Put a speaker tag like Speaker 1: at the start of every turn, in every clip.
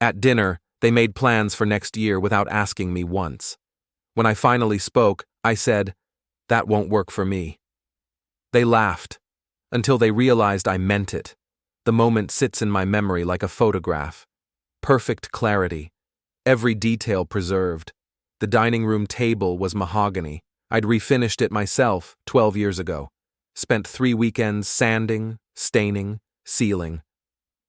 Speaker 1: At dinner, they made plans for next year without asking me once. When I finally spoke, I said, "That won't work for me." They laughed, until they realized I meant it. The moment sits in my memory like a photograph. Perfect clarity. Every detail preserved. The dining room table was mahogany. I'd refinished it myself 12 years ago. Spent 3 weekends sanding, staining, sealing.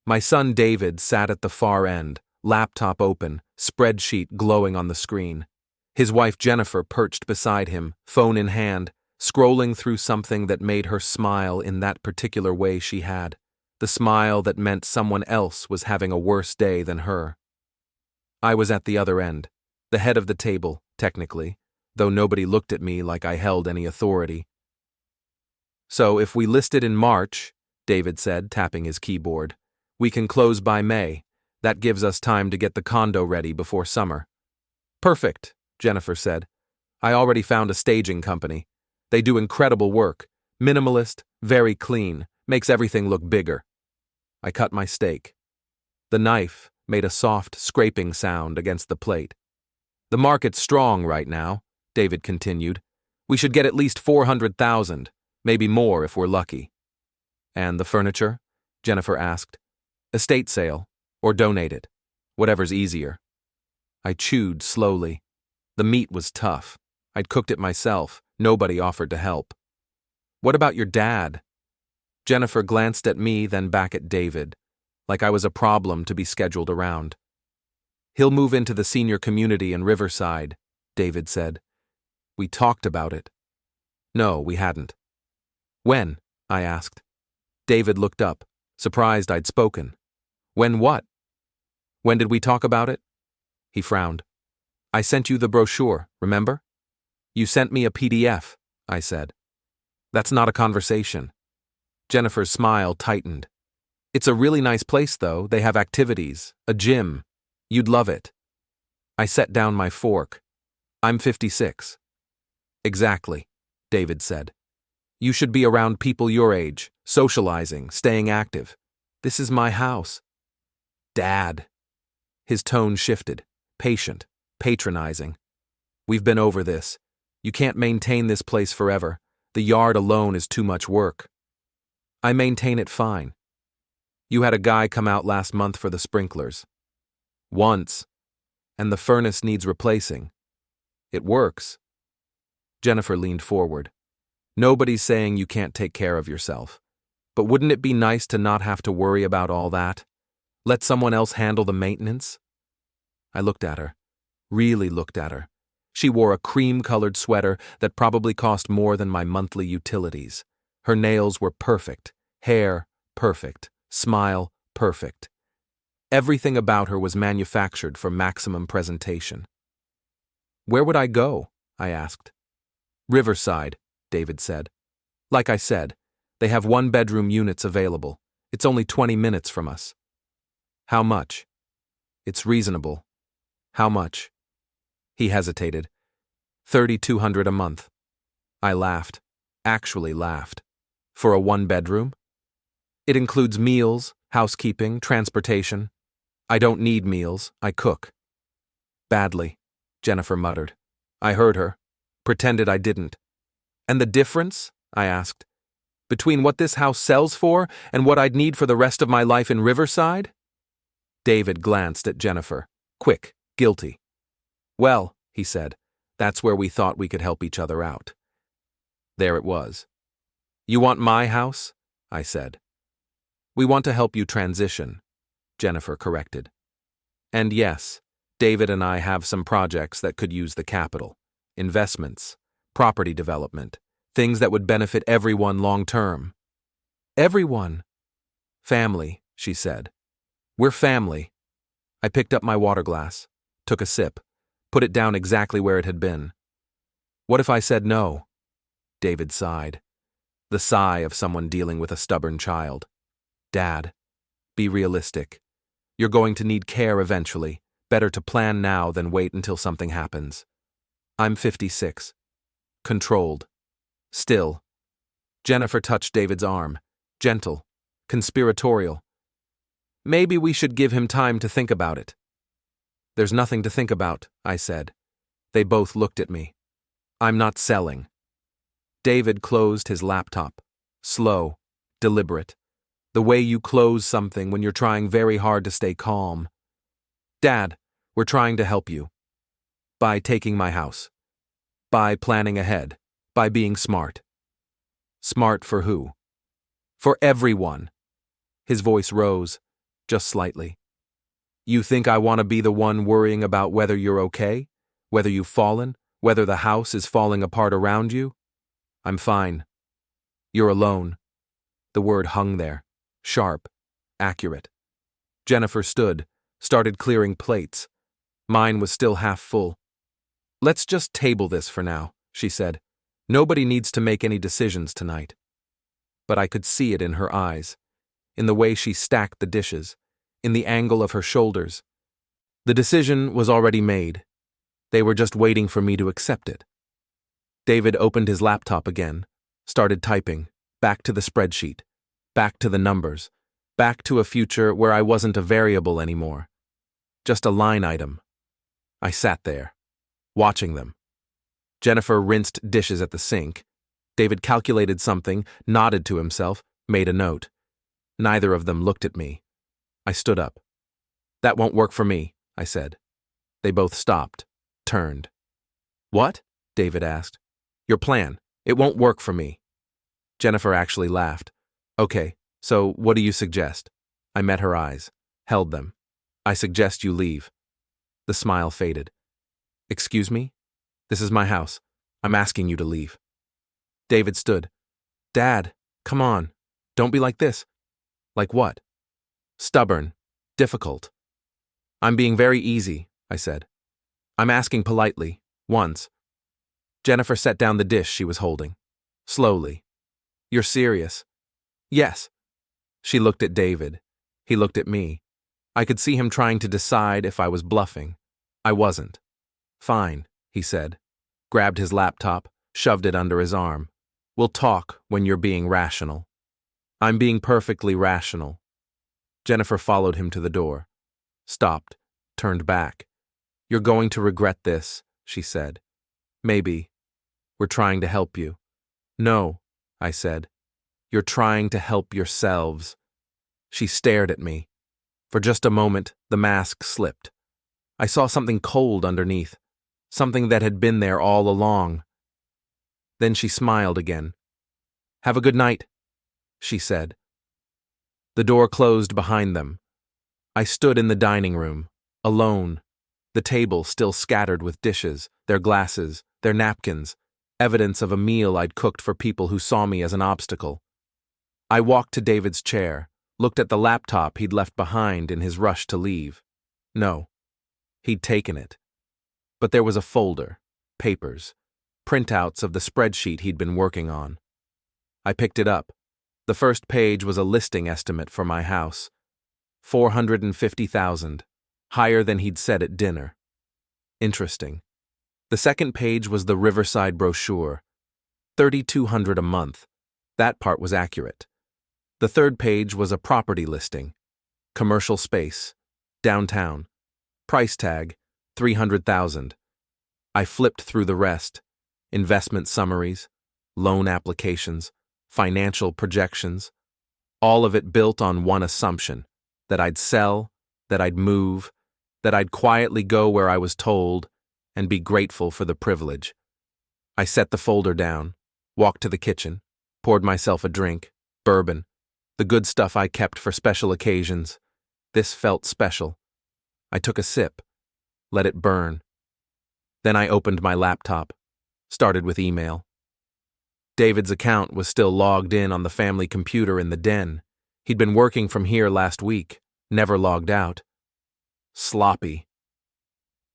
Speaker 1: My son David sat at the far end, laptop open, spreadsheet glowing on the screen. His wife Jennifer perched beside him, phone in hand, scrolling through something that made her smile in that particular way she had. The smile that meant someone else was having a worse day than her. I was at the other end, the head of the table, technically, though nobody looked at me like I held any authority. "So if we list it in March," David said, tapping his keyboard, "we can close by May. That gives us time to get the condo ready before summer." "Perfect," Jennifer said. "I already found a staging company. They do incredible work. Minimalist, very clean, makes everything look bigger." I cut my steak. The knife made a soft, scraping sound against the plate. "The market's strong right now," David continued. "We should get at least 400,000, maybe more if we're lucky." "And the furniture?" Jennifer asked. "Estate sale, or donate it. Whatever's easier." I chewed slowly. The meat was tough. I'd cooked it myself. Nobody offered to help. "What about your dad?" Jennifer glanced at me, then back at David, like I was a problem to be scheduled around. "He'll move into the senior community in Riverside," David said. "We talked about it." "No, we hadn't." "When?" I asked. David looked up, surprised I'd spoken. "When what?" "When did we talk about it?" He frowned. "I sent you the brochure, remember?" "You sent me a PDF," I said. "That's not a conversation." Jennifer's smile tightened. "It's a really nice place, though. They have activities, a gym. You'd love it." I set down my fork. "I'm 56. "Exactly," David said. "You should be around people your age, socializing, staying active. This is my house." "Dad." His tone shifted, patient, patronizing. "We've been over this. You can't maintain this place forever. The yard alone is too much work." "I maintain it fine." "You had a guy come out last month for the sprinklers." "Once. And the furnace needs replacing." "It works." Jennifer leaned forward. "Nobody's saying you can't take care of yourself. But wouldn't it be nice to not have to worry about all that? Let someone else handle the maintenance?" I looked at her. Really looked at her. She wore a cream-colored sweater that probably cost more than my monthly utilities. Her nails were perfect, hair perfect, smile perfect. Everything about her was manufactured for maximum presentation. "Where would I go?" I asked. "Riverside," David said. "Like I said, they have 1-bedroom units available. It's only 20 minutes from us." "How much?" "It's reasonable." "How much?" He hesitated. $3,200 a month. I laughed. Actually laughed. "For a 1-bedroom? "It includes meals, housekeeping, transportation." "I don't need meals. I cook." "Badly," Jennifer muttered. I heard her. Pretended I didn't. "And the difference?" I asked. "Between what this house sells for and what I'd need for the rest of my life in Riverside?" David glanced at Jennifer. Quick, guilty. "Well," he said, "that's where we thought we could help each other out." There it was. "You want my house?" I said. "We want to help you transition," Jennifer corrected. "And yes, David and I have some projects that could use the capital. Investments, property development, things that would benefit everyone long-term." "Everyone?" "Family," she said. "We're family." I picked up my water glass, took a sip, put it down exactly where it had been. "What if I said no?" David sighed. The sigh of someone dealing with a stubborn child. "Dad, be realistic. You're going to need care eventually. Better to plan now than wait until something happens." "I'm 56. Controlled. Still." Jennifer touched David's arm. Gentle. Conspiratorial. Maybe we should give him time to think about it. There's nothing to think about, I said. They both looked at me. I'm not selling. David closed his laptop. Slow, deliberate. The way you close something when you're trying very hard to stay calm. Dad, we're trying to help you. By taking my house. By planning ahead. By being smart. Smart for who? For everyone. His voice rose, just slightly. You think I want to be the one worrying about whether you're okay? Whether you've fallen? Whether the house is falling apart around you? I'm fine. You're alone. The word hung there, sharp, accurate. Jennifer stood, started clearing plates. Mine was still half full. Let's just table this for now, she said. Nobody needs to make any decisions tonight. But I could see it in her eyes, in the way she stacked the dishes, in the angle of her shoulders. The decision was already made. They were just waiting for me to accept it. David opened his laptop again, started typing, back to the spreadsheet, back to the numbers, back to a future where I wasn't a variable anymore. Just a line item. I sat there, watching them. Jennifer rinsed dishes at the sink. David calculated something, nodded to himself, made a note. Neither of them looked at me. I stood up. That won't work for me, I said. They both stopped, turned. What? David asked. Your plan. It won't work for me. Jennifer actually laughed. Okay, so what do you suggest? I met her eyes, held them. I suggest you leave. The smile faded. Excuse me? This is my house. I'm asking you to leave. David stood. Dad, come on. Don't be like this. Like what? Stubborn. Difficult. I'm being very easy, I said. I'm asking politely. Once. Jennifer set down the dish she was holding. Slowly. You're serious? Yes. She looked at David. He looked at me. I could see him trying to decide if I was bluffing. I wasn't. Fine, he said. Grabbed his laptop, shoved it under his arm. We'll talk when you're being rational. I'm being perfectly rational. Jennifer followed him to the door. Stopped, turned back. You're going to regret this, she said. Maybe. We're trying to help you. No, I said. You're trying to help yourselves. She stared at me. For just a moment, the mask slipped. I saw something cold underneath, something that had been there all along. Then she smiled again. Have a good night, she said. The door closed behind them. I stood in the dining room, alone, the table still scattered with dishes, their glasses, their napkins, evidence of a meal I'd cooked for people who saw me as an obstacle. I walked to David's chair, looked at the laptop he'd left behind in his rush to leave. No, he'd taken it. But there was a folder, papers, printouts of the spreadsheet he'd been working on. I picked it up. The first page was a listing estimate for my house. $450,000, higher than he'd said at dinner. Interesting. The second page was the Riverside brochure. $3,200 a month. That part was accurate. The third page was a property listing. Commercial space. Downtown. Price tag, $300,000. I flipped through the rest. Investment summaries, loan applications, financial projections. All of it built on one assumption, that I'd sell, that I'd move, that I'd quietly go where I was told, and be grateful for the privilege. I set the folder down, walked to the kitchen, poured myself a drink, bourbon, the good stuff I kept for special occasions. This felt special. I took a sip, let it burn. Then I opened my laptop, started with email. David's account was still logged in on the family computer in the den. He'd been working from here last week, never logged out. Sloppy.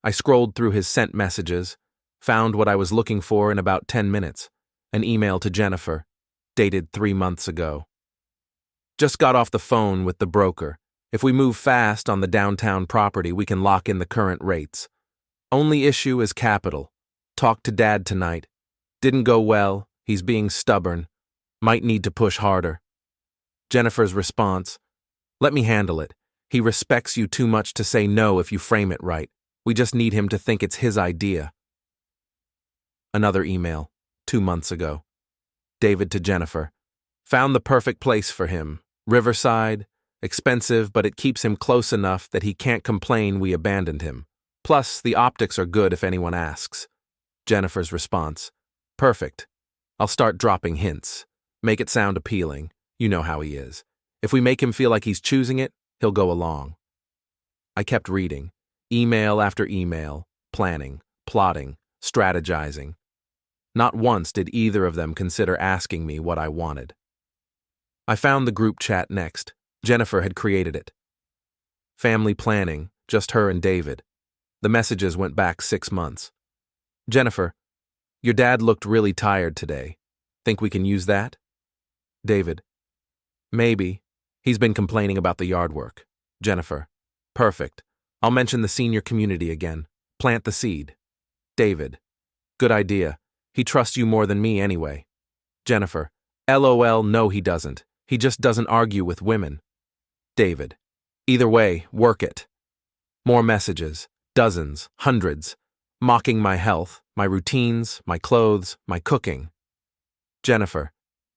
Speaker 1: I scrolled through his sent messages, found what I was looking for in about 10 minutes, an email to Jennifer, dated 3 months ago. Just got off the phone with the broker. If we move fast on the downtown property, we can lock in the current rates. Only issue is capital. Talked to Dad tonight. Didn't go well. He's being stubborn. Might need to push harder. Jennifer's response, let me handle it. He respects you too much to say no if you frame it right. We just need him to think it's his idea. Another email, 2 months ago. David to Jennifer. Found the perfect place for him. Riverside. Expensive, but it keeps him close enough that he can't complain we abandoned him. Plus, the optics are good if anyone asks. Jennifer's response. Perfect. I'll start dropping hints. Make it sound appealing. You know how he is. If we make him feel like he's choosing it, he'll go along. I kept reading. Email after email. Planning. Plotting. Strategizing. Not once did either of them consider asking me what I wanted. I found the group chat next. Jennifer had created it. Family planning, just her and David. The messages went back 6 months. Jennifer, your dad looked really tired today. Think we can use that? David, maybe. He's been complaining about the yard work. Jennifer, perfect. I'll mention the senior community again. Plant the seed. David, good idea. He trusts you more than me anyway. Jennifer, LOL, no he doesn't. He just doesn't argue with women. David, either way, work it. More messages, dozens, hundreds, mocking my health, my routines, my clothes, my cooking. Jennifer,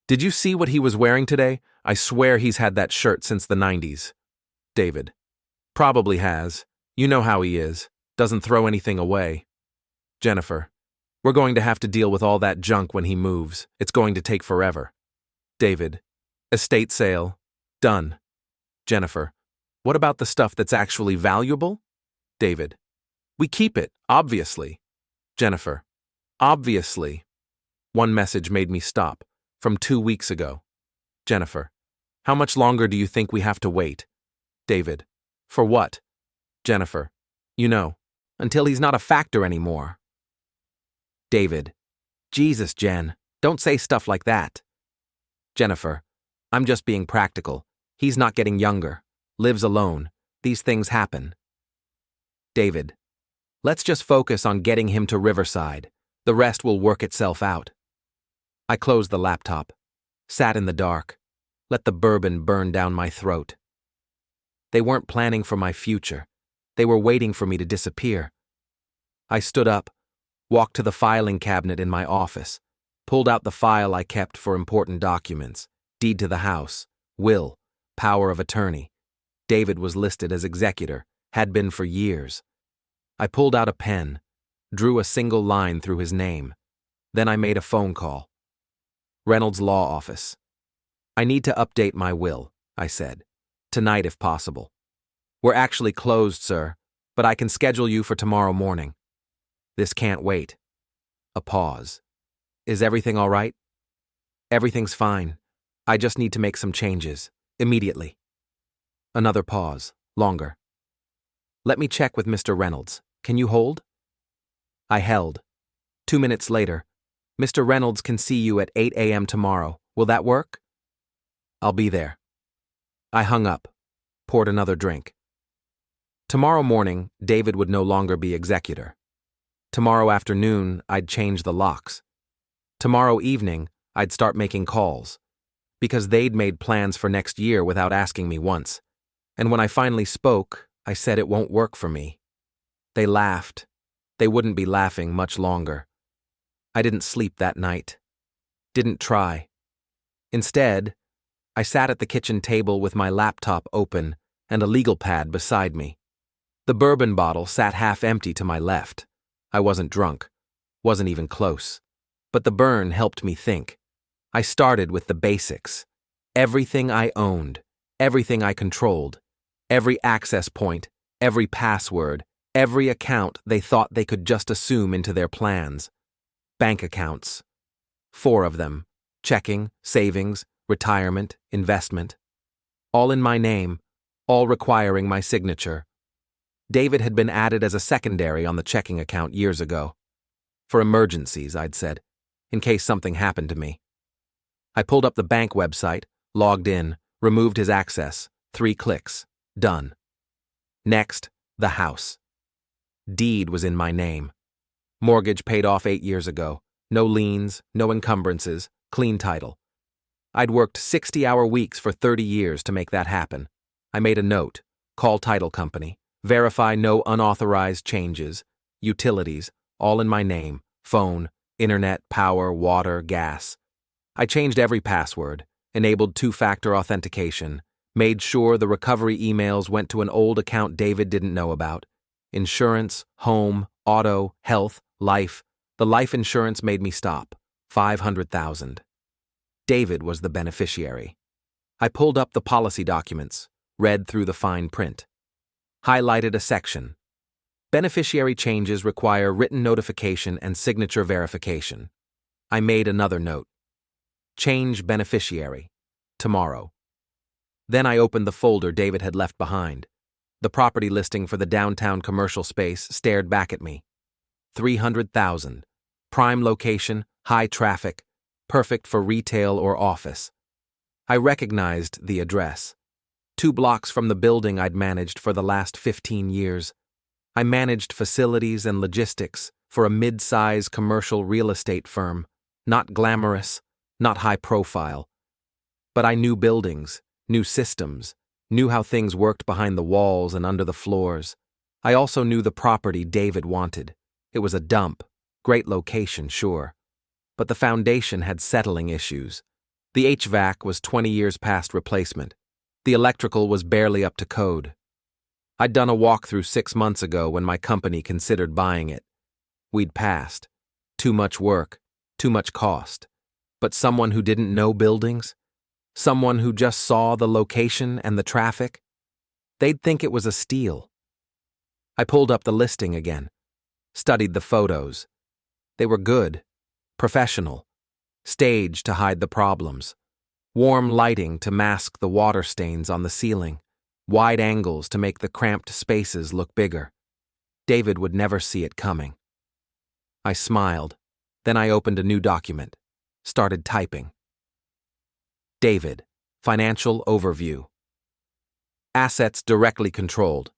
Speaker 1: did you see what he was wearing today? I swear he's had that shirt since the 90s. David, probably has. You know how he is. Doesn't throw anything away. Jennifer, we're going to have to deal with all that junk when he moves. It's going to take forever. David, estate sale. Done. Jennifer, what about the stuff that's actually valuable? David, we keep it, obviously. Jennifer, obviously. One message made me stop, from 2 weeks ago. Jennifer, how much longer do you think we have to wait? David, for what? Jennifer, you know, until he's not a factor anymore. David, Jesus, Jen, don't say stuff like that. Jennifer, I'm just being practical. He's not getting younger. Lives alone. These things happen. David, let's just focus on getting him to Riverside. The rest will work itself out. I closed the laptop. Sat in the dark. Let the bourbon burn down my throat. They weren't planning for my future. They were waiting for me to disappear. I stood up, walked to the filing cabinet in my office, pulled out the file I kept for important documents, deed to the house, will, power of attorney. David was listed as executor, had been for years. I pulled out a pen, drew a single line through his name. Then I made a phone call. Reynolds Law Office. I need to update my will, I said. Tonight if possible. We're actually closed, sir, but I can schedule you for tomorrow morning. This can't wait. A pause. Is everything all right? Everything's fine. I just need to make some changes. Immediately. Another pause, longer. Let me check with Mr. Reynolds. Can you hold? I held. 2 minutes later, Mr. Reynolds can see you at 8 a.m. tomorrow. Will that work? I'll be there. I hung up, poured another drink. Tomorrow morning, David would no longer be executor. Tomorrow afternoon, I'd change the locks. Tomorrow evening, I'd start making calls. Because they'd made plans for next year without asking me once. And when I finally spoke, I said it won't work for me. They laughed. They wouldn't be laughing much longer. I didn't sleep that night. Didn't try. Instead, I sat at the kitchen table with my laptop open and a legal pad beside me. The bourbon bottle sat half empty to my left. I wasn't drunk. Wasn't even close. But the burn helped me think. I started with the basics. Everything I owned, everything I controlled, every access point, every password, every account they thought they could just assume into their plans. Bank accounts. 4 of them. Checking, savings, retirement, investment. All in my name, all requiring my signature. David had been added as a secondary on the checking account years ago. For emergencies, I'd said, in case something happened to me. I pulled up the bank website, logged in, removed his access. 3 clicks. Done. Next, the house. Deed was in my name. Mortgage paid off 8 years ago. No liens, no encumbrances, clean title. I'd worked 60-hour weeks for 30 years to make that happen. I made a note. Call title company. Verify no unauthorized changes. Utilities, all in my name. Phone, internet, power, water, gas. I changed every password, enabled two-factor authentication, made sure the recovery emails went to an old account David didn't know about. Insurance, home, auto, health, life. The life insurance made me stop. 500,000. David was the beneficiary. I pulled up the policy documents, read through the fine print. Highlighted a section. Beneficiary changes require written notification and signature verification. I made another note. Change beneficiary. Tomorrow. Then I opened the folder David had left behind. The property listing for the downtown commercial space stared back at me. 300,000. Prime location, high traffic, perfect for retail or office. I recognized the address. 2 blocks from the building I'd managed for the last 15 years. I managed facilities and logistics for a mid-size commercial real estate firm, not glamorous, not high profile. But I knew buildings, knew systems, knew how things worked behind the walls and under the floors. I also knew the property David wanted. It was a dump, great location, sure. But the foundation had settling issues. The HVAC was 20 years past replacement. The electrical was barely up to code. I'd done a walkthrough 6 months ago when my company considered buying it. We'd passed. Too much work, too much cost. But someone who didn't know buildings? Someone who just saw the location and the traffic? They'd think it was a steal. I pulled up the listing again, studied the photos. They were good, professional, staged to hide the problems, warm lighting to mask the water stains on the ceiling, wide angles to make the cramped spaces look bigger. David would never see it coming. I smiled. Then I opened a new document, started typing. David, financial overview. Assets directly controlled.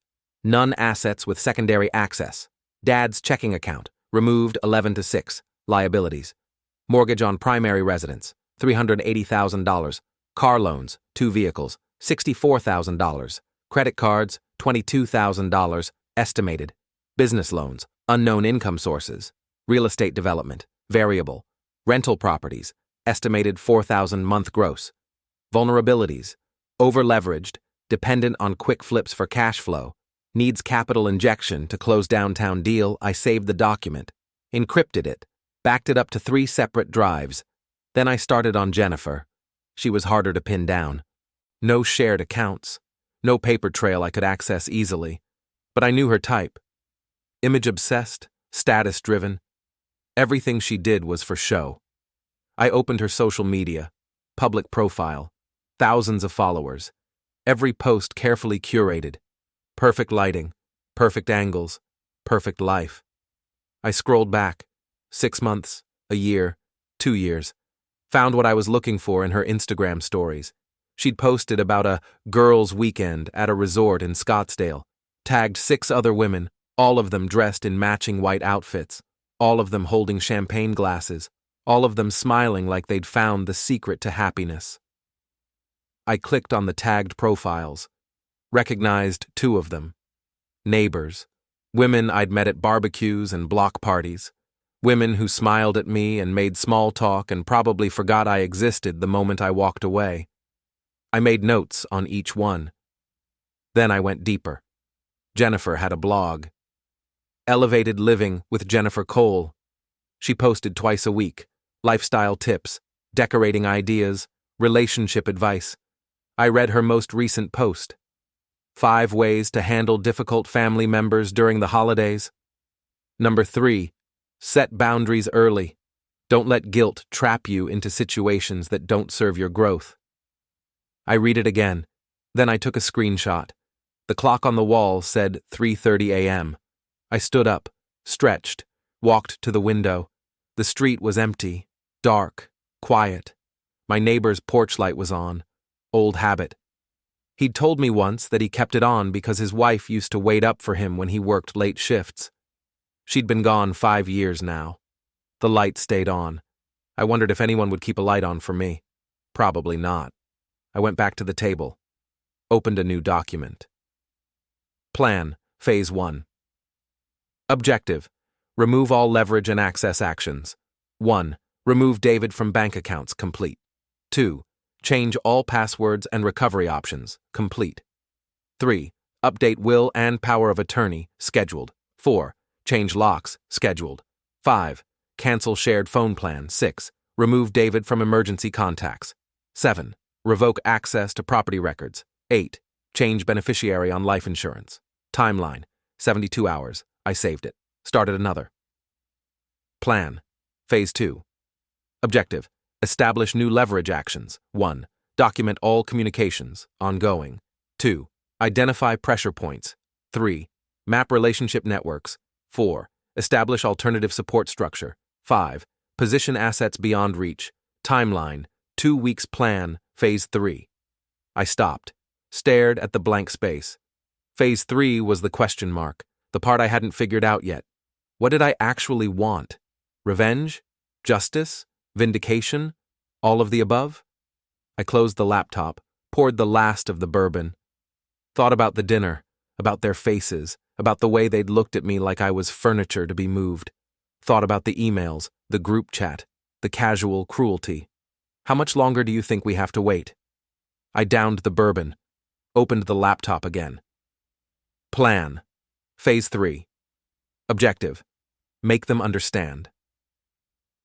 Speaker 1: None assets with secondary access. Dad's checking account, removed 11-6. Liabilities. Mortgage on primary residence, $380,000. Car loans, 2 vehicles, $64,000. Credit cards, $22,000, estimated. Business loans, unknown income sources. Real estate development, variable. Rental properties, estimated $4,000 month gross. Vulnerabilities, over-leveraged, dependent on quick flips for cash flow. Needs capital injection to close downtown deal. I saved the document, encrypted it, backed it up to 3 separate drives. Then I started on Jennifer. She was harder to pin down. No shared accounts, no paper trail I could access easily, but I knew her type. Image-obsessed, status-driven. Everything she did was for show. I opened her social media, public profile, thousands of followers, every post carefully curated, perfect lighting, perfect angles, perfect life. I scrolled back, 6 months, a year, 2 years, found what I was looking for in her Instagram stories. She'd posted about a girls' weekend at a resort in Scottsdale, tagged 6 other women, all of them dressed in matching white outfits, all of them holding champagne glasses, all of them smiling like they'd found the secret to happiness. I clicked on the tagged profiles, recognized 2 of them. Neighbors, women I'd met at barbecues and block parties, women who smiled at me and made small talk and probably forgot I existed the moment I walked away. I made notes on each one. Then I went deeper. Jennifer had a blog. Elevated Living with Jennifer Cole. She posted twice a week, lifestyle tips, decorating ideas, relationship advice. I read her most recent post. 5 ways to handle difficult family members during the holidays. Number 3, set boundaries early. Don't let guilt trap you into situations that don't serve your growth. I read it again. Then I took a screenshot. The clock on the wall said 3:30 a.m. I stood up, stretched, walked to the window. The street was empty, dark, quiet. My neighbor's porch light was on. Old habit. He'd told me once that he kept it on because his wife used to wait up for him when he worked late shifts. She'd been gone 5 years now. The light stayed on. I wondered if anyone would keep a light on for me. Probably not. I went back to the table, opened a new document. Plan, Phase 1. Objective: remove all leverage and access actions. 1. Remove David from bank accounts, complete. 2. Change all passwords and recovery options, complete. 3. Update will and power of attorney, scheduled. 4. Change locks, scheduled. 5. Cancel shared phone plan, 6. Remove David from emergency contacts. 7. Revoke access to property records. 8. Change beneficiary on life insurance. Timeline: 72 hours. I saved it. Started another. Plan, Phase 2. Objective: establish new leverage actions. 1. Document all communications, ongoing. 2. Identify pressure points. 3. Map relationship networks. 4. Establish alternative support structure. 5. Position assets beyond reach. Timeline: 2 weeks. Plan, Phase 3. I stopped, stared at the blank space. Phase 3 was the question mark, the part I hadn't figured out yet. What did I actually want? Revenge? Justice? Vindication? All of the above? I closed the laptop, poured the last of the bourbon. Thought about the dinner, about their faces, about the way they'd looked at me like I was furniture to be moved. Thought about the emails, the group chat, the casual cruelty. How much longer do you think we have to wait? I downed the bourbon, opened the laptop again. Plan, Phase 3. Objective: make them understand.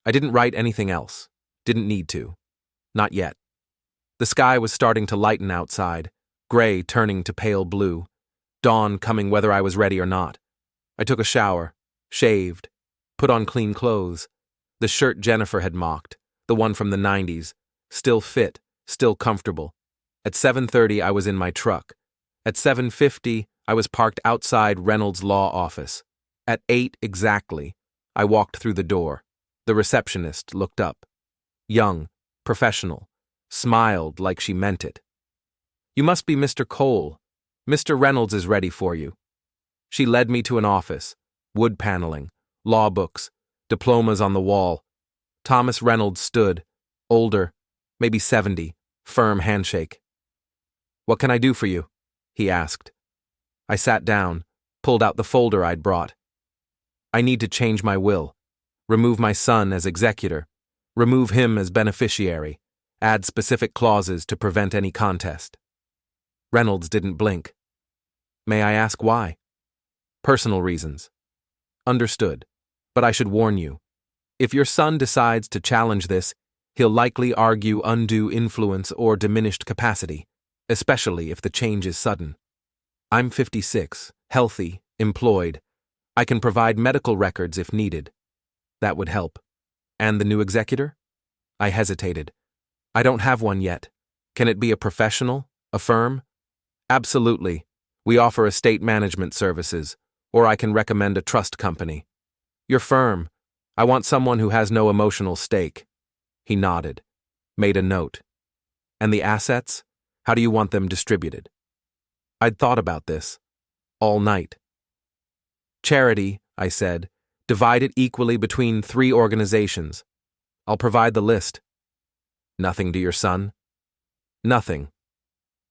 Speaker 1: I didn't write anything else. Didn't need to. Not yet. The sky was starting to lighten outside, gray turning to pale blue, dawn coming whether I was ready or not. I took a shower, shaved, put on clean clothes, the shirt Jennifer had mocked, the one from the 90s, still fit, still comfortable. At 7:30 I was in my truck. At 7:50 I was parked outside Reynolds' law office. At 8 exactly, I walked through the door. The receptionist looked up. Young, professional, smiled like she meant it. "You must be Mr. Cole. Mr. Reynolds is ready for you." She led me to an office, wood paneling, law books, diplomas on the wall. Thomas Reynolds stood, older, maybe 70, firm handshake. "What can I do for you?" he asked. I sat down, pulled out the folder I'd brought. "I need to change my will, remove my son as executor, remove him as beneficiary, add specific clauses to prevent any contest." Reynolds didn't blink. "May I ask why?" "Personal reasons." "Understood. But I should warn you. If your son decides to challenge this, he'll likely argue undue influence or diminished capacity, especially if the change is sudden. I'm 56, healthy, employed. I can provide medical records if needed. That would help. And the new executor?" I hesitated. "I don't have one yet. Can it be a professional, a firm?" "Absolutely. We offer estate management services, or I can recommend a trust company." "Your firm. I want someone who has no emotional stake." He nodded, made a note. "And the assets? How do you want them distributed?" I'd thought about this. All night. "Charity," I said. "Divide it equally between 3 organizations. I'll provide the list." "Nothing to your son?" "Nothing."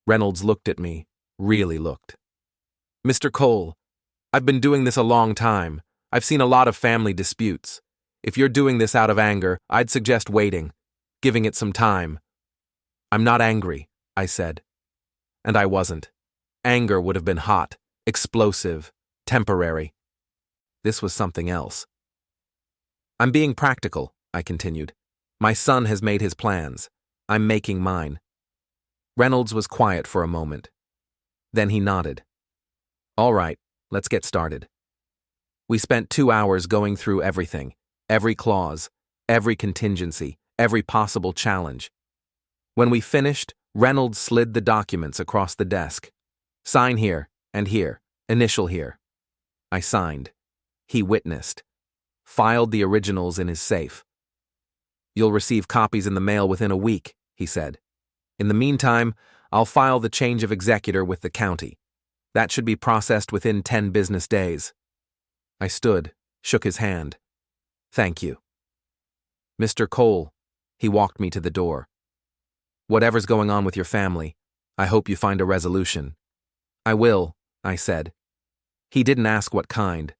Speaker 1: Reynolds looked at me, really looked. "Mr. Cole, I've been doing this a long time. I've seen a lot of family disputes. If you're doing this out of anger, I'd suggest waiting, giving it some time." "I'm not angry," I said. And I wasn't. Anger would have been hot, explosive, temporary. This was something else. "I'm being practical," I continued. "My son has made his plans. I'm making mine." Reynolds was quiet for a moment. Then he nodded. "All right, let's get started." We spent 2 hours going through everything, every clause, every contingency, every possible challenge. When we finished, Reynolds slid the documents across the desk. "Sign here, and here, initial here." I signed. He witnessed. Filed the originals in his safe. "You'll receive copies in the mail within a week," he said. "In the meantime, I'll file the change of executor with the county. That should be processed within 10 business days." I stood, shook his hand. "Thank you." "Mr. Cole," he walked me to the door. "Whatever's going on with your family, I hope you find a resolution." "I will," I said. He didn't ask what kind.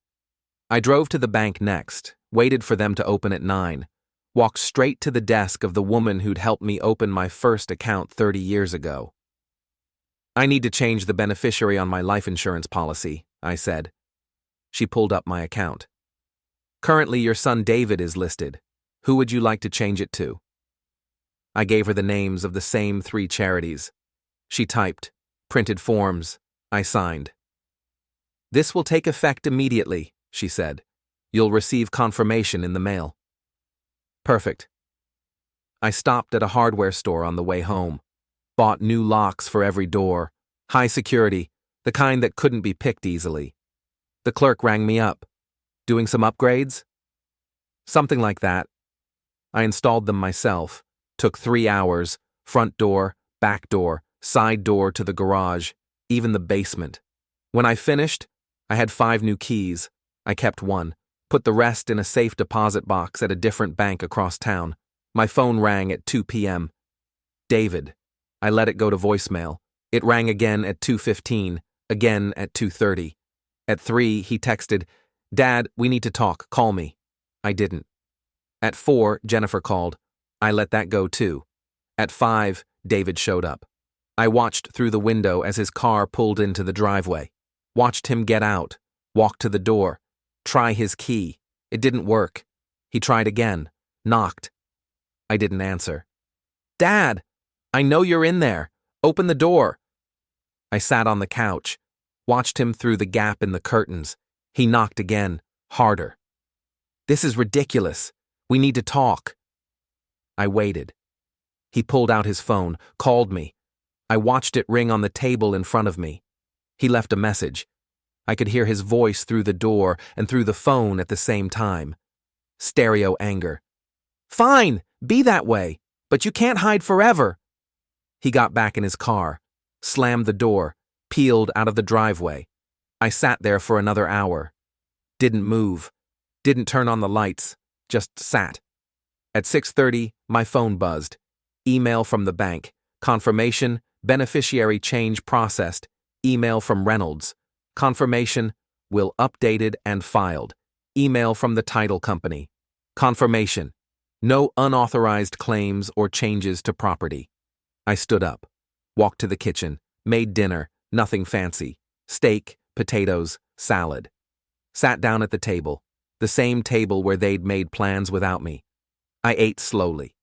Speaker 1: I drove to the bank next, waited for them to open at 9, walked straight to the desk of the woman who'd helped me open my first account 30 years ago. "I need to change the beneficiary on my life insurance policy," I said. She pulled up my account. "Currently, your son David is listed. Who would you like to change it to?" I gave her the names of the same 3 charities. She typed, printed forms. I signed. "This will take effect immediately," she said. "You'll receive confirmation in the mail." Perfect. I stopped at a hardware store on the way home. Bought new locks for every door. High security, the kind that couldn't be picked easily. The clerk rang me up. "Doing some upgrades?" "Something like that." I installed them myself. Took 3 hours. Front door, back door, side door to the garage, even the basement. When I finished, I had 5 new keys. I kept one. Put the rest in a safe deposit box at a different bank across town. My phone rang at 2 p.m. David. I let it go to voicemail. It rang again at 2:15, again at 2:30. At 3, he texted, "Dad, we need to talk, call me." I didn't. At 4, Jennifer called. I let that go too. At 5, David showed up. I watched through the window as his car pulled into the driveway. Watched him get out, walk to the door, try his key. It didn't work. He tried again, knocked. I didn't answer. "Dad, I know you're in there. Open the door." I sat on the couch, watched him through the gap in the curtains. He knocked again, harder. "This is ridiculous. We need to talk." I waited. He pulled out his phone, called me. I watched it ring on the table in front of me. He left a message. I could hear his voice through the door and through the phone at the same time. Stereo anger. "Fine, be that way, but you can't hide forever." He got back in his car, slammed the door, peeled out of the driveway. I sat there for another hour. Didn't move. Didn't turn on the lights. Just sat. At 6:30, my phone buzzed. Email from the bank. Confirmation, beneficiary change processed. Email from Reynolds. Confirmation, will updated and filed. Email from the title company. Confirmation, no unauthorized claims or changes to property. I stood up, walked to the kitchen, made dinner, nothing fancy. Steak, potatoes, salad. Sat down at the table, the same table where they'd made plans without me. I ate slowly.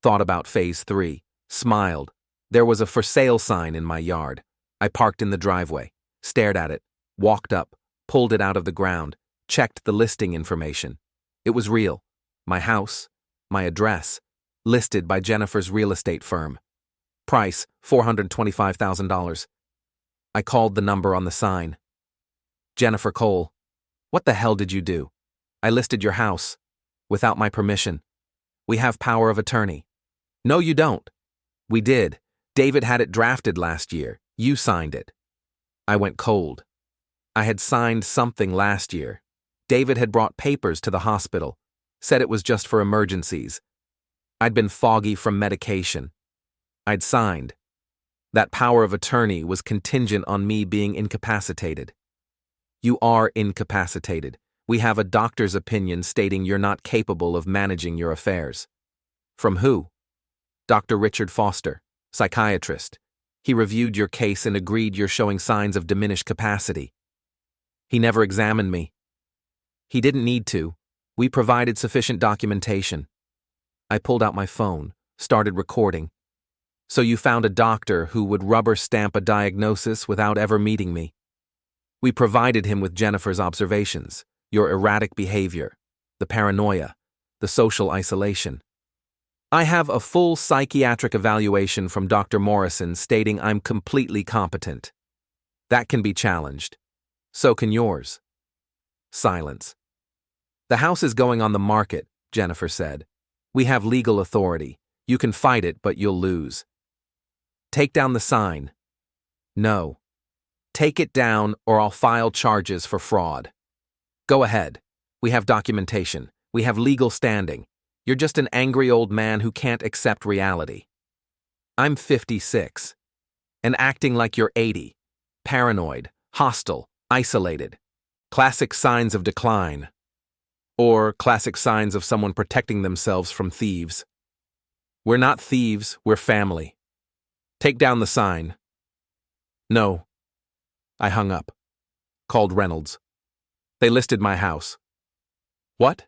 Speaker 1: Thought about phase 3. Smiled. There was a for sale sign in my yard. I parked in the driveway, stared at it, walked up, pulled it out of the ground, checked the listing information. It was real. My house, my address, listed by Jennifer's real estate firm. Price, $425,000. I called the number on the sign. "Jennifer Cole. What the hell did you do? I listed your house. Without my permission. We have power of attorney." "No, you don't." "We did. David had it drafted last year. You signed it." I went cold. I had signed something last year. David had brought papers to the hospital, said it was just for emergencies. I'd been foggy from medication. I'd signed. That power of attorney was contingent on me being incapacitated. "You are incapacitated. We have a doctor's opinion stating you're not capable of managing your affairs." "From who?" "Dr. Richard Foster, psychiatrist. He reviewed your case and agreed you're showing signs of diminished capacity." "He never examined me." "He didn't need to. We provided sufficient documentation." I pulled out my phone, started recording. "So you found a doctor who would rubber stamp a diagnosis without ever meeting me?" "We provided him with Jennifer's observations, your erratic behavior, the paranoia, the social isolation. I have a full psychiatric evaluation from Dr. Morrison stating I'm completely competent. That can be challenged. So can yours." Silence. "The house is going on the market," Jennifer said. "We have legal authority. You can fight it, but you'll lose." "Take down the sign." "No." "Take it down or I'll file charges for fraud." "Go ahead. We have documentation. We have legal standing. You're just an angry old man who can't accept reality." "I'm 56. And acting like you're 80. Paranoid, hostile, isolated. Classic signs of decline. Or classic signs of someone protecting themselves from thieves. We're not thieves, we're family. Take down the sign. No. I hung up. Called Reynolds. They listed my house. What?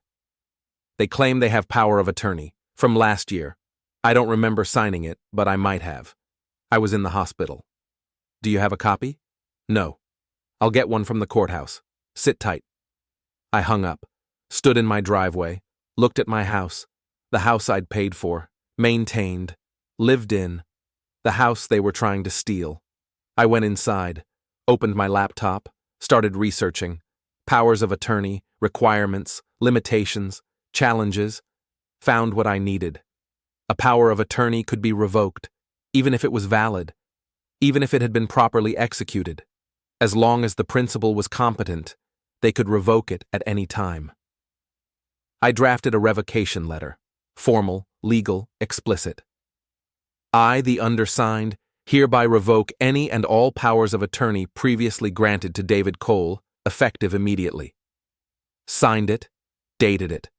Speaker 1: They claim they have power of attorney. From last year. I don't remember signing it, but I might have. I was in the hospital. Do you have a copy? No. I'll get one from the courthouse. Sit tight. I hung up, stood in my driveway, looked at my house, the house I'd paid for, maintained, lived in, the house they were trying to steal. I went inside, opened my laptop, started researching. Powers of attorney, requirements, limitations, challenges. Found what I needed. A power of attorney could be revoked, even if it was valid, even if it had been properly executed. As long as the principal was competent, they could revoke it at any time. I drafted a revocation letter, formal, legal, explicit. I, the undersigned, hereby revoke any and all powers of attorney previously granted to David Cole, effective immediately. Signed it, dated it,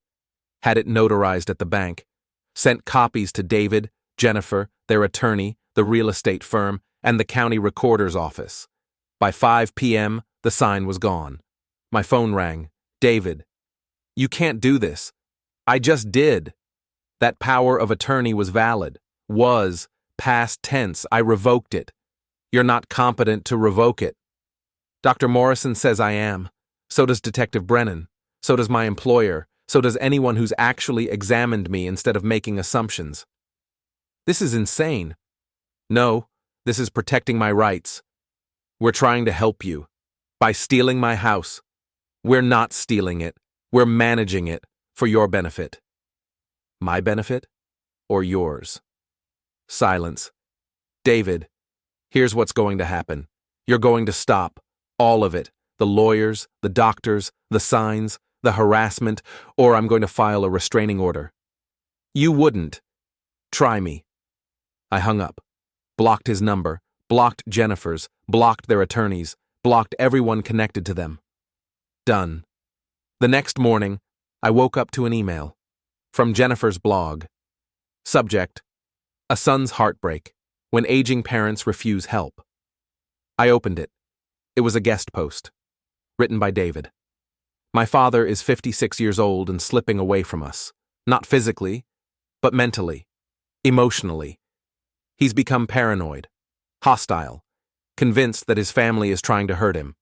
Speaker 1: had it notarized at the bank, sent copies to David, Jennifer, their attorney, the real estate firm, and the county recorder's office. By 5 p.m., the sign was gone. My phone rang. David. You can't do this. I just did. That power of attorney was valid. Was. Past tense. I revoked it. You're not competent to revoke it. Dr. Morrison says I am. So does Detective Brennan. So does my employer. So does anyone who's actually examined me instead of making assumptions. This is insane. No, this is protecting my rights. We're trying to help you. By stealing my house. We're not stealing it. We're managing it for your benefit. My benefit? Or yours? Silence. David, here's what's going to happen. You're going to stop. All of it. The lawyers, the doctors, the signs, the harassment, or I'm going to file a restraining order. You wouldn't. Try me. I hung up. Blocked his number. Blocked Jennifer's. Blocked their attorneys. Blocked everyone connected to them. Done. The next morning, I woke up to an email. From Jennifer's blog. Subject: A son's heartbreak, when aging parents refuse help. I opened it. It was a guest post. Written by David. My father is 56 years old and slipping away from us. Not physically, but mentally, emotionally. He's become paranoid, hostile, convinced that his family is trying to hurt him.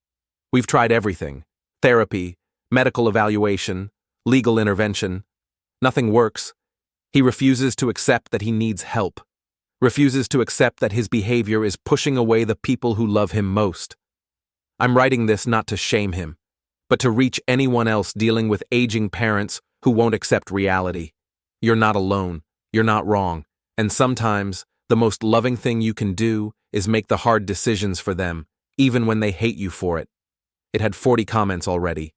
Speaker 1: We've tried everything: therapy, medical evaluation, legal intervention. Nothing works. He refuses to accept that he needs help. Refuses to accept that his behavior is pushing away the people who love him most. I'm writing this not to shame him, but to reach anyone else dealing with aging parents who won't accept reality. You're not alone. You're not wrong. And sometimes, the most loving thing you can do is make the hard decisions for them, even when they hate you for it. It had 40 comments already.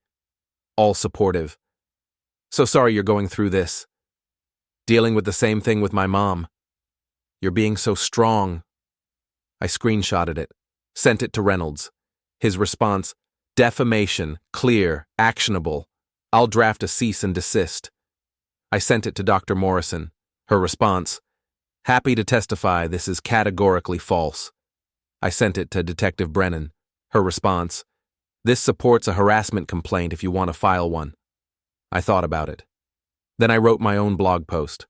Speaker 1: All supportive. So sorry you're going through this. Dealing with the same thing with my mom. You're being so strong. I screenshotted it, sent it to Reynolds. His response: defamation, clear, actionable. I'll draft a cease and desist. I sent it to Dr. Morrison. Her response: happy to testify this is categorically false. I sent it to Detective Brennan. Her response: this supports a harassment complaint if you want to file one. I thought about it. Then I wrote my own blog post.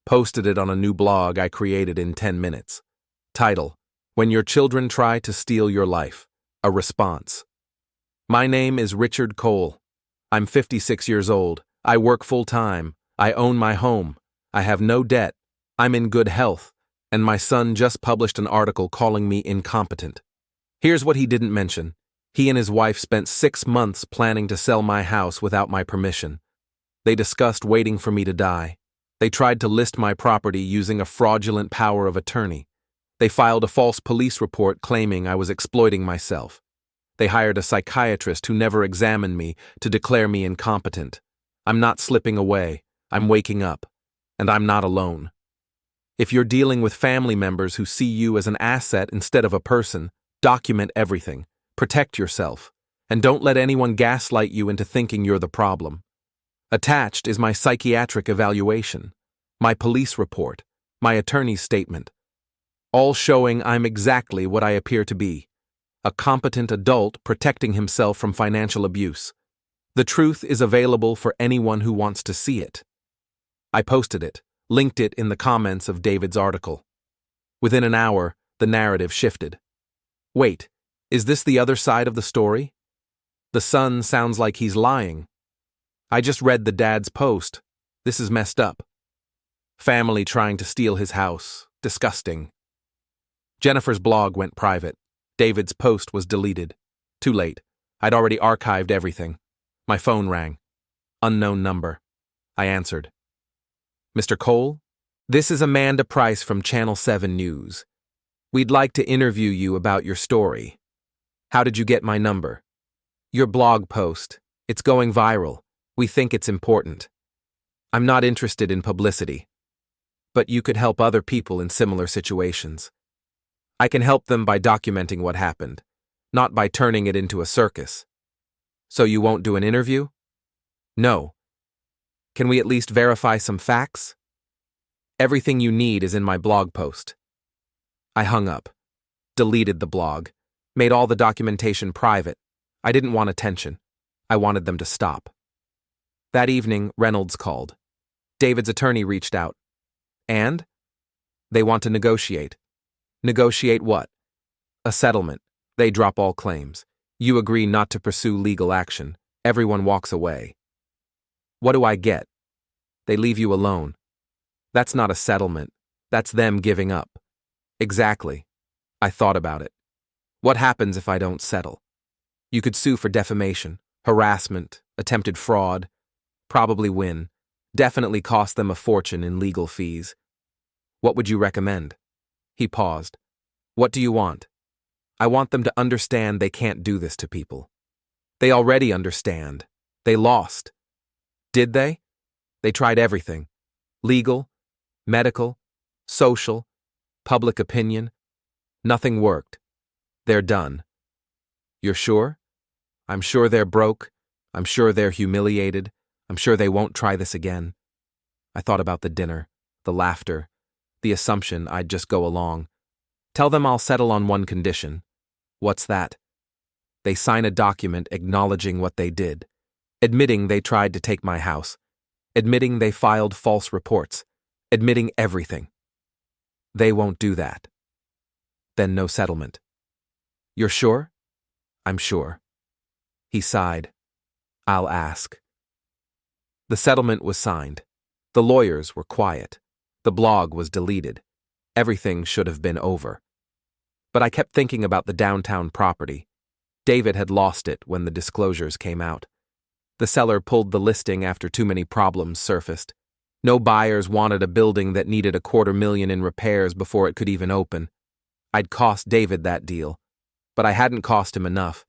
Speaker 1: Posted it on a new blog I created in 10 minutes. Title: When Your Children Try to Steal Your Life. A response. My name is Richard Cole. I'm 56 years old. I work full-time. I own my home. I have no debt. I'm in good health. And my son just published an article calling me incompetent. Here's what he didn't mention. He and his wife spent 6 months planning to sell my house without my permission. They discussed waiting for me to die. They tried to list my property using a fraudulent power of attorney. They filed a false police report claiming I was exploiting myself. They hired a psychiatrist who never examined me to declare me incompetent. I'm not slipping away. I'm waking up. And I'm not alone. If you're dealing with family members who see you as an asset instead of a person, document everything. Protect yourself. And don't let anyone gaslight you into thinking you're the problem. Attached is my psychiatric evaluation, my police report, my attorney's statement, all showing I'm exactly what I appear to be, a competent adult protecting himself from financial abuse. The truth is available for anyone who wants to see it. I posted it, linked it in the comments of David's article. Within an hour, the narrative shifted. Wait, is this the other side of the story? The son sounds like he's lying. I just read the dad's post. This is messed up. Family trying to steal his house. Disgusting. Jennifer's blog went private. David's post was deleted. Too late. I'd already archived everything. My phone rang. Unknown number. I answered. Mr. Cole? This is Amanda Price from Channel 7 News. We'd like to interview you about your story. How did you get my number? Your blog post. It's going viral. We think it's important. I'm not interested in publicity. But you could help other people in similar situations. I can help them by documenting what happened, not by turning it into a circus. So you won't do an interview? No. Can we at least verify some facts? Everything you need is in my blog post. I hung up, deleted the blog, made all the documentation private. I didn't want attention. I wanted them to stop. That evening, Reynolds called. David's attorney reached out. And? They want to negotiate. Negotiate what? A settlement. They drop all claims. You agree not to pursue legal action. Everyone walks away. What do I get? They leave you alone. That's not a settlement. That's them giving up. Exactly. I thought about it. What happens if I don't settle? You could sue for defamation, harassment, attempted fraud. Probably win. Definitely cost them a fortune in legal fees. What would you recommend? He paused. What do you want? I want them to understand they can't do this to people. They already understand. They lost. Did they? They tried everything. Legal, medical, social, public opinion. Nothing worked. They're done. You're sure? I'm sure they're broke. I'm sure they're humiliated. I'm sure they won't try this again. I thought about the dinner, the laughter, the assumption I'd just go along. Tell them I'll settle on one condition. What's that? They sign a document acknowledging what they did, admitting they tried to take my house, admitting they filed false reports, admitting everything. They won't do that. Then no settlement. You're sure? I'm sure. He sighed. I'll ask. The settlement was signed. The lawyers were quiet. The blog was deleted. Everything should have been over. But I kept thinking about the downtown property. David had lost it when the disclosures came out. The seller pulled the listing after too many problems surfaced. No buyers wanted a building that needed $250,000 in repairs before it could even open. I'd cost David that deal, but I hadn't cost him enough.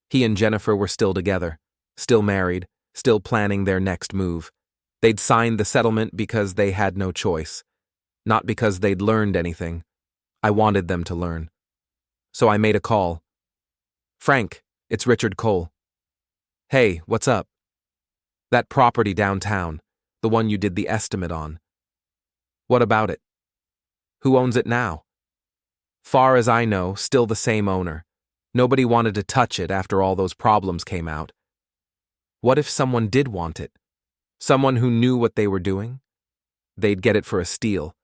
Speaker 1: He and Jennifer were still together, still married, still planning their next move. They'd signed the settlement because they had no choice, not because they'd learned anything. I wanted them to learn. So I made a call. Frank, it's Richard Cole. Hey, what's up? That property downtown, the one you did the estimate on. What about it? Who owns it now? Far as I know, still the same owner. Nobody wanted to touch it after all those problems came out. What if someone did want it? Someone who knew what they were doing? They'd get it for a steal.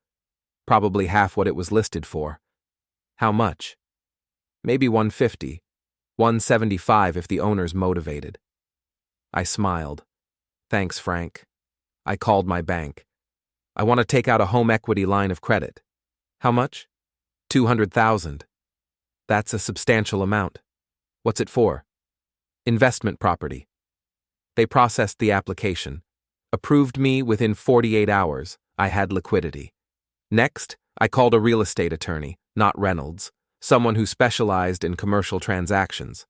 Speaker 1: Probably half what it was listed for. How much? Maybe $150, $175 if the owner's motivated. I smiled. Thanks, Frank. I called my bank. I want to take out a home equity line of credit. How much? $200,000. That's a substantial amount. What's it for? Investment property. They processed the application. Approved me within 48 hours. I had liquidity. Next, I called a real estate attorney, not Reynolds, someone who specialized in commercial transactions.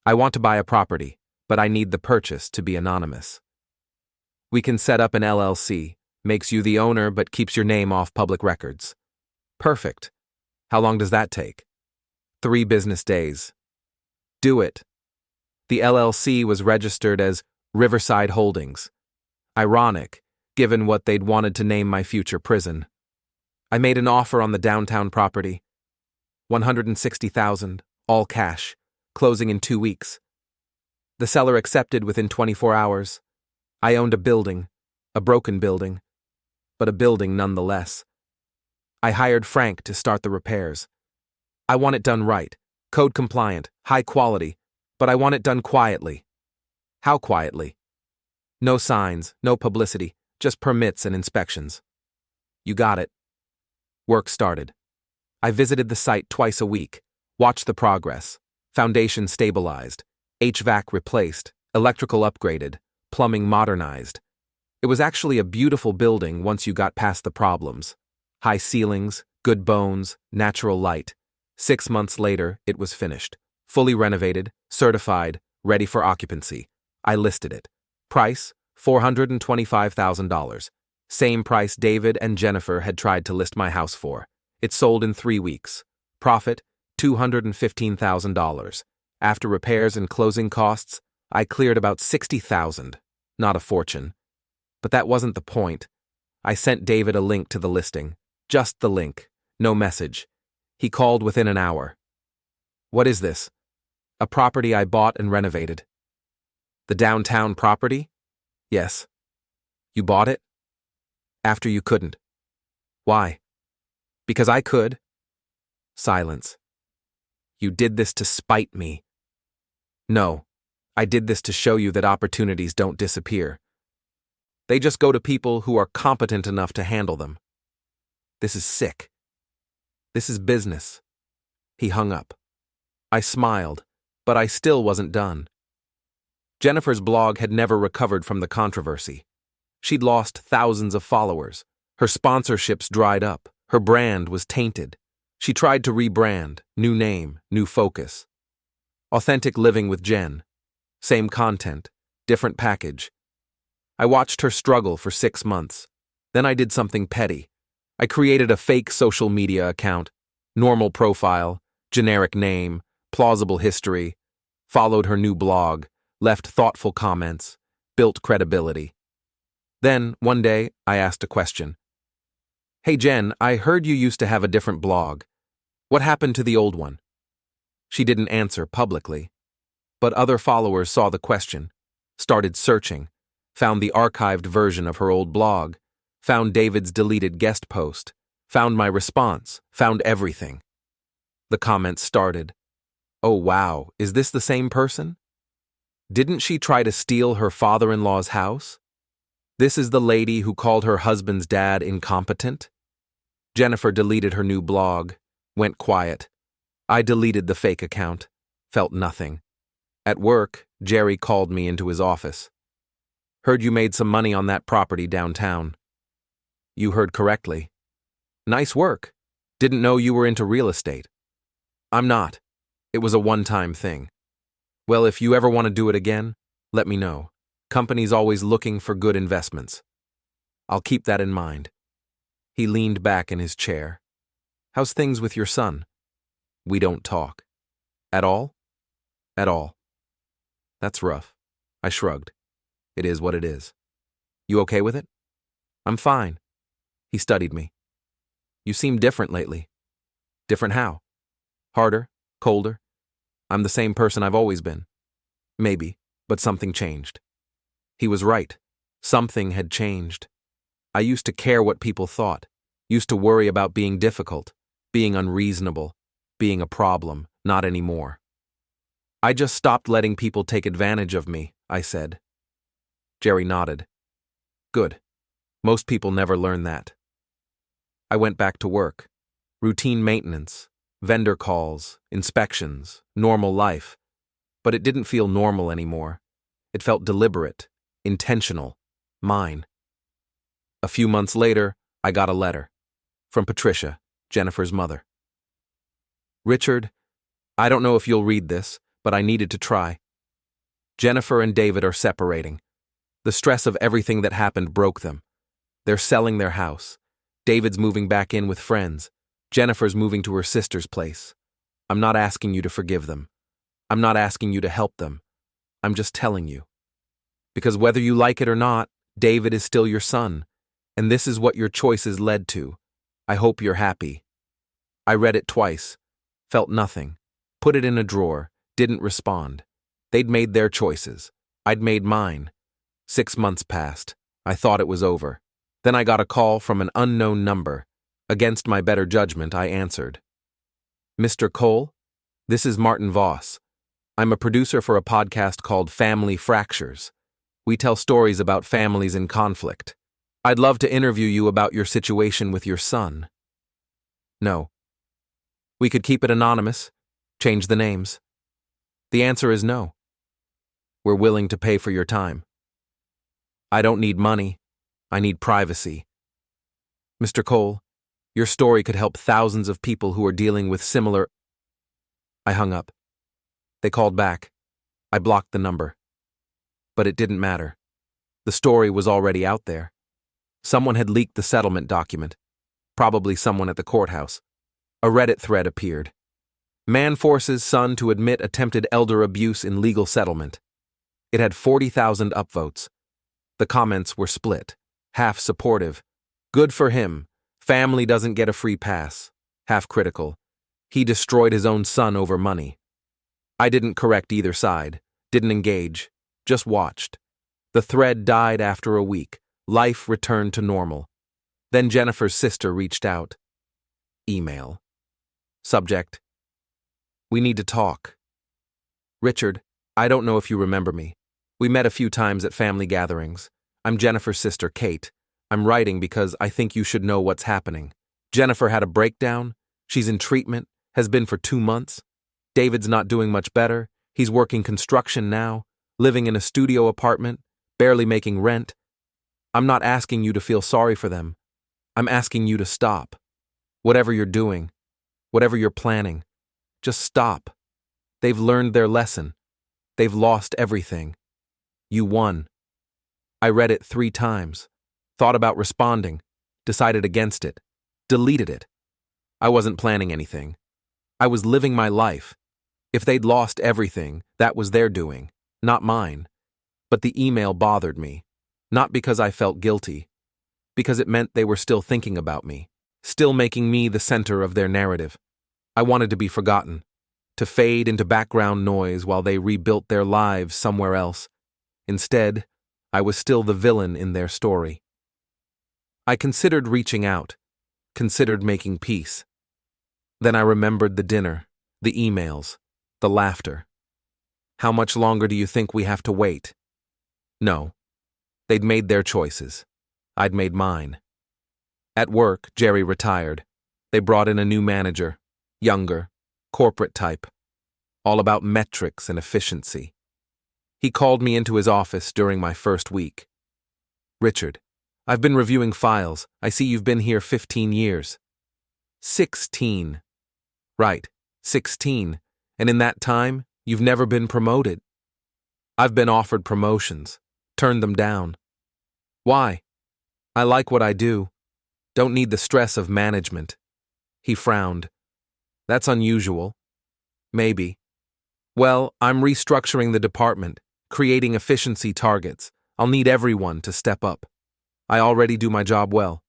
Speaker 1: I want to buy a property, but I need the purchase to be anonymous. We can set up an LLC, makes you the owner but keeps your name off public records. Perfect. How long does that take? 3 business days. Do it. The LLC was registered as Riverside Holdings. Ironic, given what they'd wanted to name my future prison. I made an offer on the downtown property. $160,000, all cash, closing in 2 weeks. The seller accepted within 24 hours. I owned a building, a broken building, but a building nonetheless. I hired Frank to start the repairs. I want it done right, code compliant, high quality, but I want it done quietly. How quietly? No signs, no publicity, just permits and inspections. You got it. Work started. I visited the site twice a week, watched the progress. Foundation stabilized, HVAC replaced, electrical upgraded, plumbing modernized. It was actually a beautiful building once you got past the problems. High ceilings, good bones, natural light. 6 months later, it was finished. Fully renovated, certified, ready for occupancy. I listed it. Price, $425,000. Same price David and Jennifer had tried to list my house for. It sold in 3 weeks. Profit, $215,000. After repairs and closing costs, I cleared about $60,000. Not a fortune. But that wasn't the point. I sent David a link to the listing. Just the link. No message. He called within an hour. What is this? A property I bought and renovated. The downtown property? Yes. You bought it? After you couldn't. Why? Because I could. Silence. You did this to spite me. No, I did this to show you that opportunities don't disappear. They just go to people who are competent enough to handle them. This is sick. This is business. He hung up. I smiled, but I still wasn't done. Jennifer's blog had never recovered from the controversy. She'd lost thousands of followers. Her sponsorships dried up. Her brand was tainted. She tried to rebrand, new name, new focus. Authentic living with Jen. Same content, different package. I watched her struggle for 6 months. Then I did something petty. I created a fake social media account, normal profile, generic name, plausible history, followed her new blog, left thoughtful comments, built credibility. Then, one day, I asked a question. Hey Jen, I heard you used to have a different blog. What happened to the old one? She didn't answer publicly. But other followers saw the question, started searching, found the archived version of her old blog, found David's deleted guest post, found my response, found everything. The comments started. Oh wow, is this the same person? Didn't she try to steal her father-in-law's house? This is the lady who called her husband's dad incompetent? Jennifer deleted her new blog, went quiet. I deleted the fake account, felt nothing. At work, Jerry called me into his office. Heard you made some money on that property downtown. You heard correctly. Nice work. Didn't know you were into real estate. I'm not. It was a one-time thing. Well, if you ever want to do it again, let me know. Company's always looking for good investments. I'll keep that in mind. He leaned back in his chair. How's things with your son? We don't talk. At all? At all. That's rough. I shrugged. It is what it is. You okay with it? I'm fine. He studied me. You seem different lately. Different how? Harder? Colder? I'm the same person I've always been. Maybe, but something changed. He was right. Something had changed. I used to care what people thought, used to worry about being difficult, being unreasonable, being a problem, not anymore. I just stopped letting people take advantage of me, I said. Jerry nodded. Good. Most people never learn that. I went back to work. Routine maintenance, vendor calls, inspections, normal life. But it didn't feel normal anymore. It felt deliberate, intentional, mine. A few months later, I got a letter. From Patricia, Jennifer's mother. Richard, I don't know if you'll read this, but I needed to try. Jennifer and David are separating. The stress of everything that happened broke them. They're selling their house. David's moving back in with friends. Jennifer's moving to her sister's place. I'm not asking you to forgive them. I'm not asking you to help them. I'm just telling you. Because whether you like it or not, David is still your son, and this is what your choices led to. I hope you're happy. I read it twice, felt nothing, put it in a drawer, didn't respond. They'd made their choices. I'd made mine. 6 months passed. I thought it was over. Then I got a call from an unknown number. Against my better judgment, I answered. Mr. Cole? This is Martin Voss. I'm a producer for a podcast called Family Fractures. We tell stories about families in conflict. I'd love to interview you about your situation with your son. No. We could keep it anonymous, change the names. The answer is no. We're willing to pay for your time. I don't need money. I need privacy. Mr. Cole, your story could help thousands of people who are dealing with similar... I hung up. They called back. I blocked the number. But it didn't matter. The story was already out there. Someone had leaked the settlement document. Probably someone at the courthouse. A Reddit thread appeared. Man forces son to admit attempted elder abuse in legal settlement. It had 40,000 upvotes. The comments were split. Half supportive. Good for him. Family doesn't get a free pass. Half critical. He destroyed his own son over money. I didn't correct either side. Didn't engage. Just watched. The thread died after a week. Life returned to normal. Then Jennifer's sister reached out. Email. Subject. We need to talk. Richard, I don't know if you remember me. We met a few times at family gatherings. I'm Jennifer's sister, Kate. I'm writing because I think you should know what's happening. Jennifer had a breakdown. She's in treatment, has been for 2 months. David's not doing much better. He's working construction now, living in a studio apartment, barely making rent. I'm not asking you to feel sorry for them. I'm asking you to stop. Whatever you're doing, whatever you're planning, just stop. They've learned their lesson. They've lost everything. You won. I read it 3 times, thought about responding, decided against it, deleted it. I wasn't planning anything. I was living my life. If they'd lost everything, that was their doing, not mine. But the email bothered me, not because I felt guilty, because it meant they were still thinking about me, still making me the center of their narrative. I wanted to be forgotten, to fade into background noise while they rebuilt their lives somewhere else. Instead, I was still the villain in their story. I considered reaching out, considered making peace. Then I remembered the dinner, the emails, the laughter. How much longer do you think we have to wait? No. They'd made their choices. I'd made mine. At work, Jerry retired. They brought in a new manager, younger, corporate type, all about metrics and efficiency. He called me into his office during my first week. Richard, I've been reviewing files. I see you've been here 15 years. 16. Right, 16. And in that time, you've never been promoted. I've been offered promotions, turned them down. Why? I like what I do. Don't need the stress of management. He frowned. That's unusual. Maybe. Well, I'm restructuring the department, creating efficiency targets. I'll need everyone to step up. I already do my job well.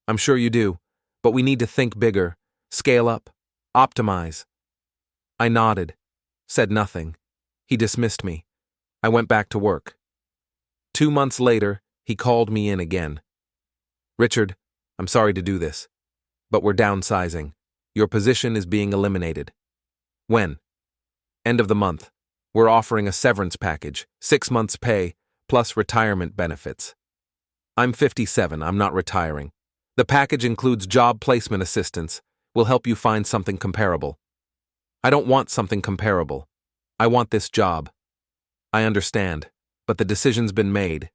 Speaker 1: I'm sure you do, but we need to think bigger, scale up, optimize. I nodded, said nothing. He dismissed me. I went back to work. 2 months later, he called me in again. Richard, I'm sorry to do this, but we're downsizing. Your position is being eliminated. When? End of the month. We're offering a severance package, 6 months' pay, plus retirement benefits. I'm 57, I'm not retiring. The package includes job placement assistance. We'll help you find something comparable. I don't want something comparable. I want this job. I understand, but the decision's been made.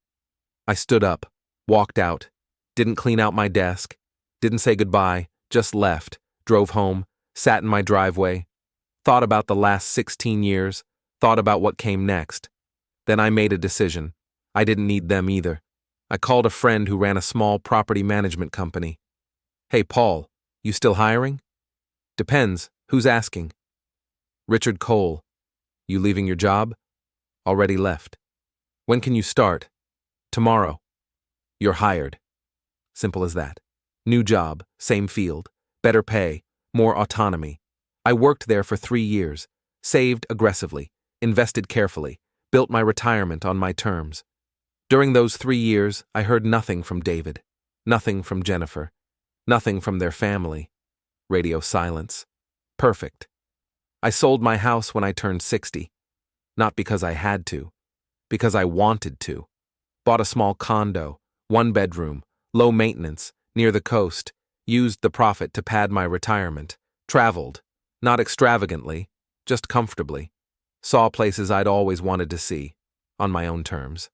Speaker 1: I stood up, walked out, didn't clean out my desk, didn't say goodbye, just left, drove home, sat in my driveway, thought about the last 16 years, thought about what came next. Then I made a decision. I didn't need them either. I called a friend who ran a small property management company. Hey, Paul, you still hiring? Depends. Who's asking? Richard Cole. You leaving your job? Already left. When can you start? Tomorrow. You're hired. Simple as that. New job, same field, better pay, more autonomy. I worked there for 3 years, saved aggressively, invested carefully, built my retirement on my terms. During those 3 years, I heard nothing from David, nothing from Jennifer, nothing from their family. Radio silence. Perfect. I sold my house when I turned 60. Not because I had to, because I wanted to. Bought a small condo, 1 bedroom, low maintenance, near the coast, used the profit to pad my retirement, traveled, not extravagantly, just comfortably, saw places I'd always wanted to see, on my own terms.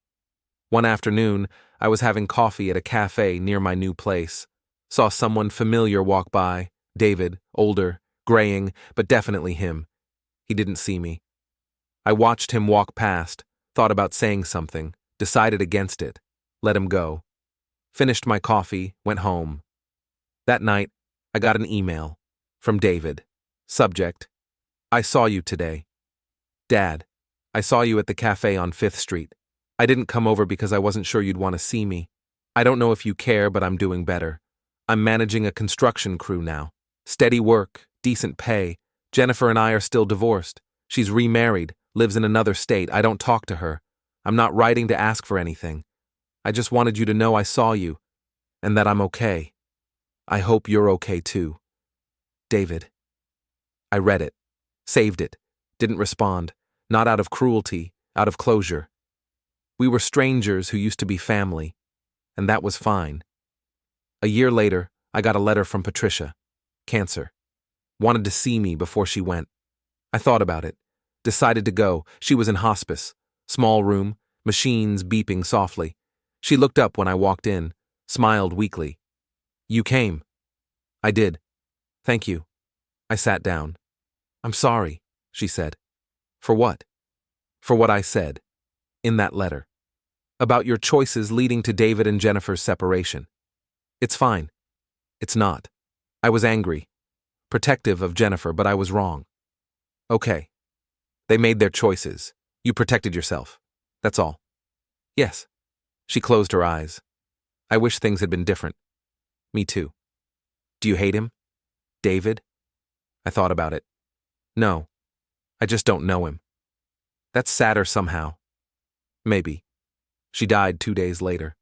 Speaker 1: One afternoon, I was having coffee at a cafe near my new place, saw someone familiar walk by, David, older, graying, but definitely him. He didn't see me. I watched him walk past, thought about saying something, decided against it, let him go. Finished my coffee, went home. That night, I got an email from David. Subject: I saw you today. Dad, I saw you at the cafe on 5th Street. I didn't come over because I wasn't sure you'd want to see me. I don't know if you care, but I'm doing better. I'm managing a construction crew now. Steady work, decent pay. Jennifer and I are still divorced. She's remarried, lives in another state. I don't talk to her. I'm not writing to ask for anything. I just wanted you to know I saw you, and that I'm okay. I hope you're okay too. David. I read it, saved it, didn't respond, not out of cruelty, out of closure. We were strangers who used to be family, and that was fine. A year later, I got a letter from Patricia. Cancer. Wanted to see me before she went. I thought about it, decided to go. She was in hospice. Small room, machines beeping softly. She looked up when I walked in, smiled weakly. You came. I did. Thank you. I sat down. I'm sorry, she said. For what? For what I said. In that letter. About your choices leading to David and Jennifer's separation. It's fine. It's not. I was angry. Protective of Jennifer, but I was wrong. Okay. They made their choices. You protected yourself. That's all. Yes. She closed her eyes. I wish things had been different. Me too. Do you hate him? David? I thought about it. No. I just don't know him. That's sadder somehow. Maybe. She died 2 days later.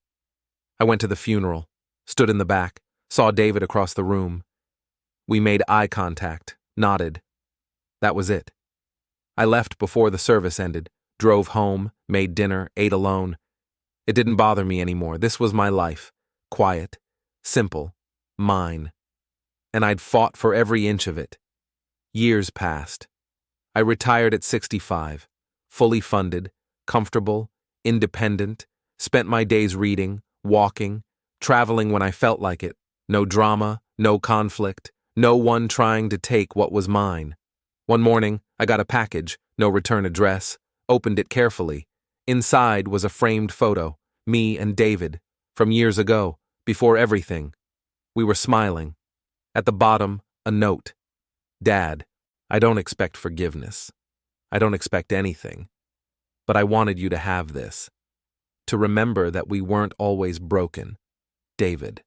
Speaker 1: I went to the funeral, stood in the back, saw David across the room. We made eye contact, nodded. That was it. I left before the service ended, drove home, made dinner, ate alone. It didn't bother me anymore. This was my life. Quiet, simple, mine. And I'd fought for every inch of it. Years passed. I retired at 65, fully funded, comfortable, independent, spent my days reading, walking, traveling when I felt like it. No drama, no conflict, no one trying to take what was mine. One morning, I got a package, no return address, opened it carefully. Inside was a framed photo, me and David, from years ago, before everything. We were smiling. At the bottom, a note. Dad, I don't expect forgiveness. I don't expect anything. But I wanted you to have this. To remember that we weren't always broken. David.